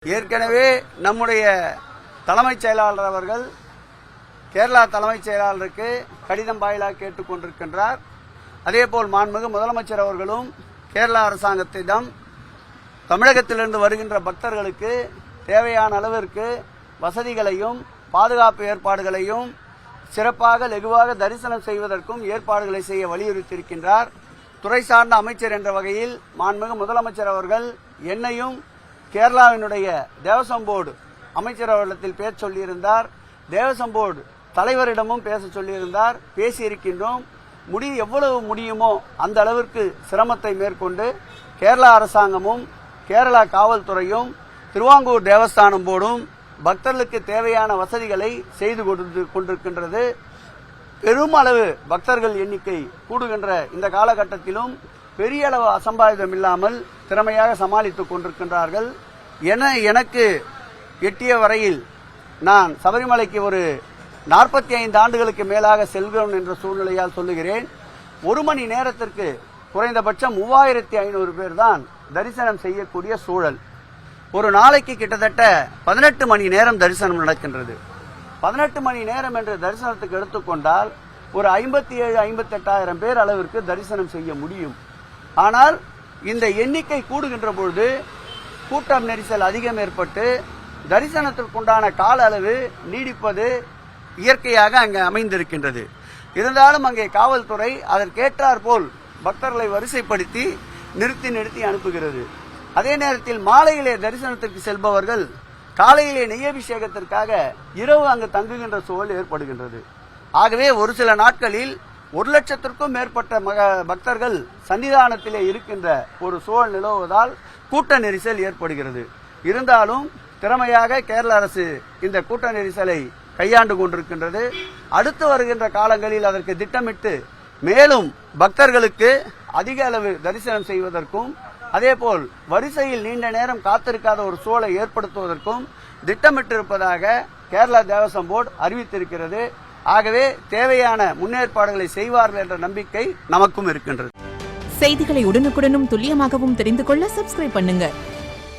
ஏற்கனவே நம்முடைய தலைமைச் செயலாளர் அவர்கள் கேரளா தலைமைச் செயலாளருக்கு கடிதம் வாயிலாக கேட்டுக் கொண்டிருக்கின்றார். அதேபோல் மாண்புமிகு முதலமைச்சர் அவர்களும் கேரளா அரசாங்கத்திடம் தமிழகத்திலிருந்து வருகின்ற பக்தர்களுக்கு தேவையான அளவிற்கு வசதிகளையும் பாதுகாப்பு ஏற்பாடுகளையும் சிறப்பாக லெகுவாக தரிசனம் செய்வதற்கும் ஏற்பாடுகளை செய்ய வலியுறுத்தியிருக்கின்றார். துறை சார்ந்த அமைச்சர் என்ற வகையில் மாண்புமிகு முதலமைச்சர் அவர்கள் என்னையும் கேரளாவினுடைய தேவசம் போர்டு அமைச்சர் அவர்களிடத்தில் பேச சொல்லியிருந்தார். தேவசம் போர்டு தலைவரிடமும் பேச சொல்லியிருந்தார். பேசியிருக்கின்றோம். எவ்வளவு முடியுமோ அந்த அளவிற்கு சிரமத்தை மேற்கொண்டு கேரளா அரசாங்கமும் கேரளா காவல்துறையும் திருவாங்கூர் தேவஸ்தானம் போர்டும் பக்தர்களுக்கு தேவையான வசதிகளை செய்து கொண்டிருக்கின்றது. பெருமளவு பக்தர்கள் எண்ணிக்கை கூடுகின்ற இந்த காலகட்டத்திலும் பெரிய அளவு அசம்பாவிதம் இல்லாமல் திறமையாக சமாளித்துக் கொண்டிருக்கின்றார்கள். எனக்கு எட்டிய வரையில் நான் சபரிமலைக்கு ஒரு 45 ஆண்டுகளுக்கு மேலாக செல்கிறோம் என்ற சூழ்நிலையால் சொல்லுகிறேன். ஒரு மணி நேரத்திற்கு குறைந்தபட்சம் 3500 பேர் தான் தரிசனம் செய்யக்கூடிய சூழல். ஒரு நாளைக்கு கிட்டத்தட்ட 18 மணி நேரம் தரிசனம் நடக்கின்றது. 18 மணி நேரம் என்று தரிசனத்துக்கு எடுத்துக்கொண்டால் ஒரு 57-58 பேர் அளவிற்கு தரிசனம் செய்ய முடியும். ஆனால் இந்த எண்ணிக்கை கூடுகின்ற பொழுது கூட்டம் நெரிசல் அதிகம் ஏற்பட்டு தரிசனத்திற்குண்டான கால அளவு நீடிப்பது இயற்கையாக அங்கே அமைந்திருக்கின்றது. இருந்தாலும் அங்கே காவல்துறை அதற்கேற்றாற் போல் பக்தர்களை வரிசைப்படுத்தி நிறுத்தி அனுப்புகிறது. அதே நேரத்தில் மாலையிலே தரிசனத்திற்கு செல்பவர்கள் காலையிலே நெய்யபிஷேகத்திற்காக இரவு அங்கு தங்குகின்ற சூழல் ஏற்படுகின்றது. ஆகவே ஒரு சில நாட்களில் 1 லட்சத்திற்கும் மேற்பட்ட பக்தர்கள் சன்னிதானத்திலே இருக்கின்ற ஒரு சூழல் நிலவுவதால் கூட்ட நெரிசல் ஏற்படுகிறது. இருந்தாலும் திறமையாக கேரள அரசு இந்த கூட்ட நெரிசலை கையாண்டு கொண்டிருக்கின்றது. அடுத்து வருகின்ற காலங்களில் அதற்கு திட்டமிட்டு மேலும் பக்தர்களுக்கு அதிக அளவு தரிசனம் செய்வதற்கும் அதேபோல் வரிசையில் நீண்ட நேரம் காத்திருக்காத ஒரு சூழலை ஏற்படுத்துவதற்கும் திட்டமிட்டிருப்பதாக கேரளா தேவசம் போர்டு அறிவித்திருக்கிறது. ஆகவே தேவையான முன்னேற்பாடுகளை செய்வார்கள் என்ற நம்பிக்கை நமக்கும் இருக்கின்றது. செய்திகளை உடனுக்குடனும் துல்லியமாகவும் தெரிந்து கொள்ள சப்ஸ்கிரைப் பண்ணுங்க.